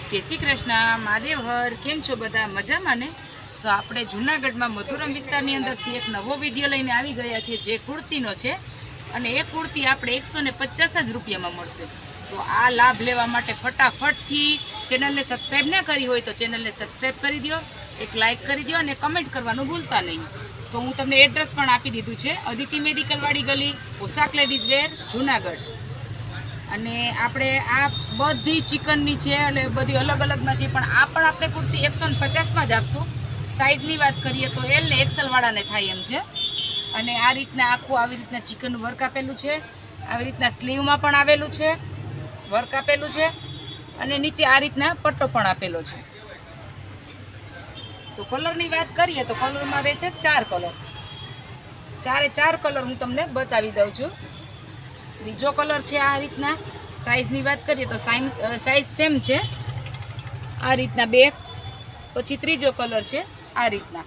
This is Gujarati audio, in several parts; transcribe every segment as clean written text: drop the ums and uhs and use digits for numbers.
ફ્રેન્ડ્સ, જય શ્રી કૃષ્ણ, મહાદેવ હર. કેમ છો બધા? મજામાં ને? તો આપણે જૂનાગઢમાં મથુરમ વિસ્તારની અંદરથી એક નવો વિડીયો લઈને આવી ગયા છે, જે કુર્તીનો છે. અને એ કુર્તી આપણે 150 જ રૂપિયામાં મળશે. તો આ લાભ લેવા માટે ફટાફટથી ચેનલને સબસ્ક્રાઈબ ના કરી હોય તો ચેનલને સબસ્ક્રાઈબ કરી દો, એક લાઇક કરી દો અને કમેન્ટ કરવાનું ભૂલતા નહીં. તો હું તમને એડ્રેસ પણ આપી દીધું છે, અદિતિ મેડિકલવાળી ગલી, પોશાક લેડીઝ વેર, જૂનાગઢ. અને આપણે આ બધી ચિકનની છે એટલે બધી અલગ અલગમાં છે, પણ આ પણ આપણે કુર્તી 150માં જ આપશું. સાઇઝની વાત કરીએ તો એલ ને એક્સેલવાળાને થાય એમ છે. અને આ રીતના આખું આવી રીતના ચિકનનું વર્ક આપેલું છે, આવી રીતના સ્લીવમાં પણ આવેલું છે, વર્ક આપેલું છે. અને નીચે આ રીતના પટ્ટો પણ આપેલો છે. તો કલરની વાત કરીએ તો કલરમાં રહેશે 4 કલર. 4 કલર હું તમને બતાવી દઉં છું. બીજો કલર છે આ રીતના. સાઇઝની વાત કરીએ તો સાઇઝ સેમ છે, આ રીતના 2. પછી ત્રીજો કલર છે આ રીતના.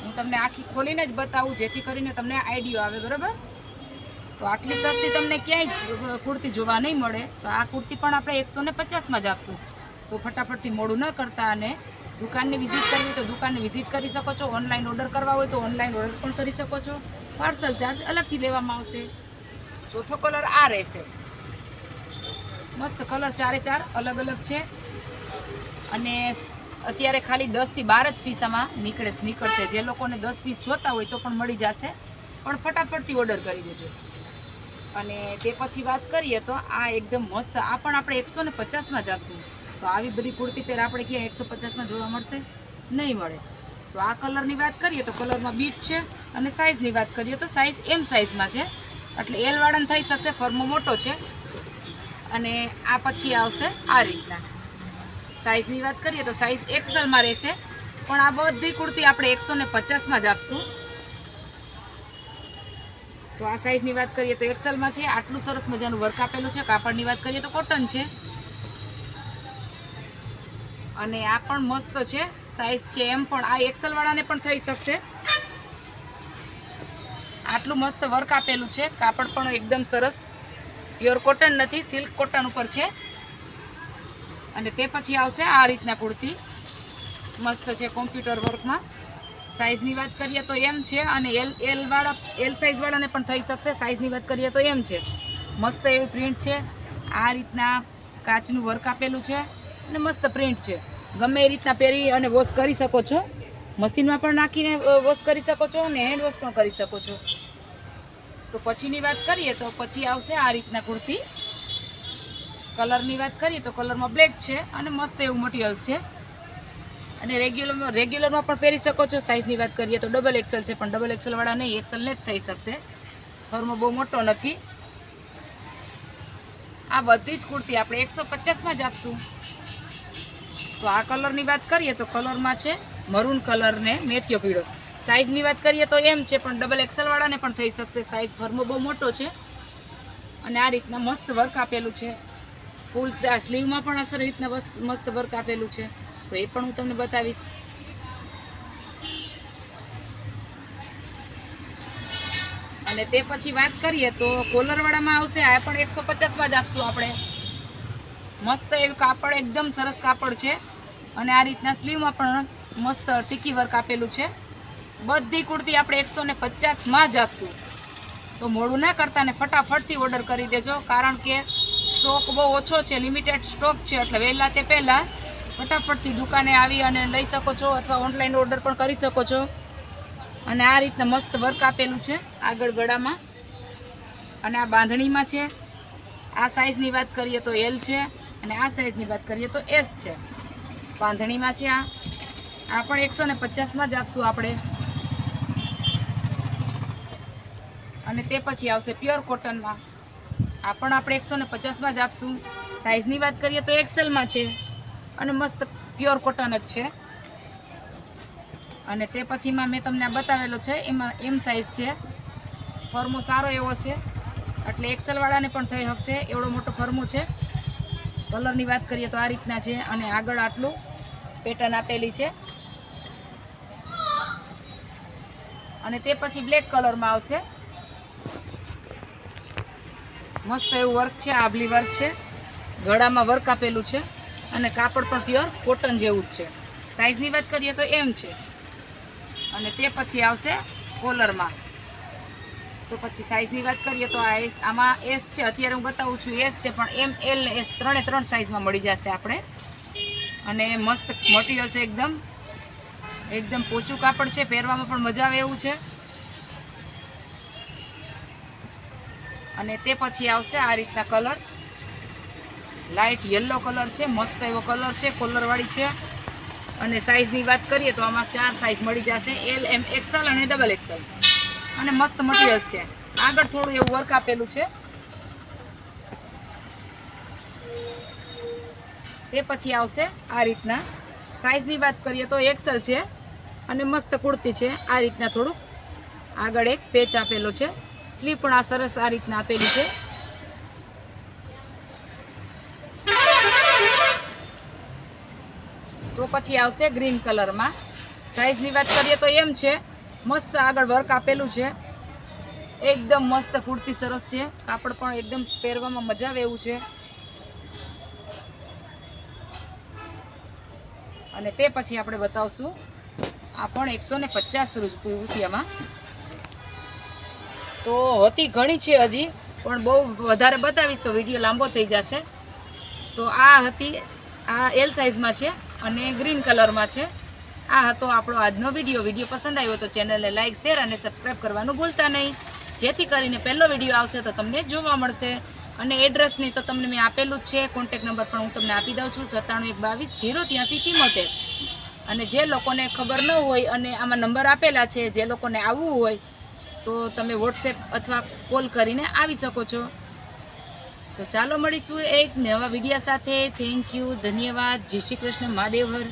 હું તમને આખી ખોલીને જ બતાવું જેથી કરીને તમને આઈડિયો આવે, બરાબર? તો આટલી સસ્તી તમને ક્યાંય કુર્તી જોવા નહીં મળે. તો આ કુર્તી પણ આપણે 150માં જ આપશું. તો ફટાફટથી મોડું ન કરતા, અને દુકાનની વિઝિટ કરવી હોય તો દુકાનને વિઝિટ કરી શકો છો. ઓનલાઈન ઓર્ડર કરવા હોય તો ઓનલાઈન ઓર્ડર પણ કરી શકો છો. પાર્સલ ચાર્જ અલગથી લેવામાં આવશે. ચોથો કલર આ રહેશે. મસ્ત કલર 4 અલગ અલગ છે. અને અત્યારે ખાલી 10 થી 12 જ પીસામાં નીકળશે. જે લોકોને 10 પીસ જોતા હોય તો પણ મળી જશે, પણ ફટાફટથી ઓર્ડર કરી દેજો. અને તે પછી વાત કરીએ તો આ એકદમ મસ્ત, આ પણ આપણે 150માં જ આપશું. તો આવી બધી કુર્તી પહેર આપણે ક્યાં 150માં જોવા મળશે? નહીં મળે. તો આ કલરની વાત કરીએ તો કલરમાં બીટ છે. અને સાઇઝની વાત કરીએ તો સાઇઝ એમ સાઇઝમાં છે, એટલે એલવાળાને થઈ શકશે, ફર્મો મોટો છે. અને આ પછી આવશે આ રીતના. સાઇઝની વાત કરીએ તો સાઇઝ એક્સેલમાં રહેશે, પણ આ બધી કુર્તી આપણે 150માં જ આપશું. તો આ સાઇઝની વાત કરીએ તો એક્સેલમાં છે. આટલું સરસ મજાનું વર્ક આપેલું છે. કાપડની વાત કરીએ તો કોટન છે. અને આ પણ મસ્ત છે, સાઇઝ છે એમ, પણ આ એક્સેલવાળાને પણ થઈ શકશે. આટલું મસ્ત વર્ક આપેલું છે. કાપડ પણ એકદમ સરસ, પ્યોર કોટન નથી, સિલ્ક કોટન ઉપર છે. અને તે પછી આવશે આ રીતના કુર્તી, મસ્ત છે કોમ્પ્યુટર વર્કમાં. સાઇઝની વાત કરીએ તો એમ છે, અને એલ સાઇઝવાળાને પણ થઈ શકશે. સાઇઝની વાત કરીએ તો એમ છે. મસ્ત એવી પ્રિન્ટ છે. આ રીતના કાચનું વર્ક આપેલું છે અને મસ્ત પ્રિન્ટ છે. ગમે એ રીતના પહેરી અને વોશ કરી શકો છો. મશીનમાં પણ નાખીને વોશ કરી શકો છો અને હેન્ડ વોશ પણ કરી શકો છો. તો પછીની વાત કરીએ તો પછી આવશે આ રીતના કુર્તી. કલરની વાત કરીએ તો કલરમાં બ્લેક છે અને મસ્ત એવું મટીરિયલ છે. અને રેગ્યુલરમાં પણ પહેરી શકો છો. સાઇઝની વાત કરીએ તો ડબલ એક્સેલ છે, પણ ડબલ એક્સેલવાળા નહીં, એક્સેલને જ થઈ શકશે. ફર્મો બહુ મોટો નથી. આ બધી જ કુર્તી આપણે 150માં જ આપશું. તો આ કલરની વાત કરીએ તો કલરમાં છે મરૂન કલર ને મેથિયો પીળો. સાઇઝની વાત કરીએ તો એમ છે, પણ ડબલ એક્સેલવાળાને પણ થઈ શકશે. સાઇઝ ફર્મો બહુ મોટો છે. અને આ રીતના મસ્ત વર્ક આપેલું છે. ફૂલ સ્લીવમાં પણ અસર રીતના મસ્ત વર્ક આપેલું છે. તો એ પણ હું તમને બતાવીશ. અને તે પછી વાત કરીએ તો કોલરવાળામાં આવશે. આ પણ 150માં જ આપશું આપણે. મસ્ત એવું કાપડ, એકદમ સરસ કાપડ છે. અને આ રીતના સ્લીવમાં પણ મસ્ત ટીકી વર્ક આપેલું છે. બધી કુર્તી આપણે 150માં જ આપશું. તો મોડું ના કરતા ને ફટાફટથી ઓર્ડર કરી દેજો, કારણ કે સ્ટોક બહુ ઓછો છે, લિમિટેડ સ્ટોક છે. એટલે વહેલા તે પહેલાં ફટાફટથી દુકાને આવી અને લઈ શકો છો, અથવા ઓનલાઈન ઓર્ડર પણ કરી શકો છો. અને આ રીતના મસ્ત વર્ક આપેલું છે આગળ ગળામાં. અને આ બાંધણીમાં છે. આ સાઇઝની વાત કરીએ તો એલ છે, અને આ સાઇઝની વાત કરીએ તો એસ છે. બાંધણીમાં છે. આ પણ 150માં જ આપશું આપણે. અને તે પછી આવશે પ્યોર કોટનમાં. આ પણ આપણે 150માં જ આપશું. સાઇઝની વાત કરીએ તો એક્સેલમાં છે, અને મસ્ત પ્યોર કોટન જ છે. અને તે પછીમાં મેં તમને બતાવેલો છે એમાં એમ સાઇઝ છે. ફર્મો સારો એવો છે, એટલે એક્સેલવાળાને પણ થઈ શકશે, એવડો મોટો ફર્મો છે. કલરની વાત કરીએ તો આ રીતના છે. અને આગળ આટલું પેટર્ન આપેલી છે. અને તે પછી બ્લેક કલરમાં આવશે. મસ્ત એવું વર્ક છે, આભલી વર્ક છે. ગળામાં વર્ક આપેલું છે અને કાપડ પણ પ્યોર કોટન જેવું જ છે. સાઇઝની વાત કરીએ તો એમ છે. અને તે પછી આવશે કોલરમાં. તો પછી સાઇઝની વાત કરીએ તો આ આમાં એસ છે, અત્યારે હું બતાવું છું એસ છે, પણ એમ એલ ને એસ ત્રણ સાઇઝમાં મળી જશે આપણે. અને મસ્ત મટીરિયલ છે, એકદમ પોચું કાપડ છે, પહેરવામાં પણ મજા આવે એવું છે. અને તે પછી આવશે આ રીતના કલર, લાઇટ યલો કલર છે, મસ્ત એવો કલર છે, કોલરવાળી છે. અને સાઇઝની વાત કરીએ તો આમાં 4 સાઇઝ મળી જશે, એલ, એમ, XL અને XXL. અને મસ્ત મટીરિયલ છે. આગળ થોડું એવું વર્ક આપેલું છે. તે પછી આવશે આ રીતના. સાઇઝની વાત કરીએ તો XL છે અને મસ્ત કુર્તી છે. આ રીતના થોડુંક આગળ એક પેચ આપેલો છે, સ્લીવ પણ આ સરસ આ રીતના આપેલી છે. તો પછી આવશે ગ્રીન કલરમાં. સાઇઝની વાત કરીએ તો એમ છે, મસ્ત આગળ વર્ક આપેલું છે, એકદમ મસ્ત કુર્તી સરસ છે, કાપડ પણ એકદમ પહેરવામાં મજા આવે એવું છે. અને તે પછી આપણે બતાવશું આ પણ 150 રૂપિયામાં. તો હતી ઘણી છે હજી, પણ બહુ વધારે બતાવીશ તો વિડીયો લાંબો થઈ જશે. તો આ હતી, આ એલ સાઇઝમાં છે અને ગ્રીન કલરમાં છે. આ હતો આપણો આજનો વિડીયો પસંદ આવ્યો તો ચેનલને લાઇક, શેર અને સબસ્ક્રાઈબ કરવાનું ભૂલતા નહીં, જેથી કરીને પહેલો વિડીયો આવશે તો તમને જોવા મળશે. અને એડ્રેસની તો તમને મેં આપેલું જ છે, કોન્ટેક્ટ નંબર પણ હું તમને આપી દઉં છું 9712208374. અને જે લોકોને ખબર ન હોય અને આમાં નંબર આપેલા છે, જે લોકોને આવવું હોય તો તમે વોટ્સએપ અથવા કોલ કરીને આવી શકો છો. તો ચાલો મળીશું એક નવા વિડીયો સાથે. થેન્ક યુ, ધન્યવાદ, જય શ્રી કૃષ્ણ, મહાદેવ હર.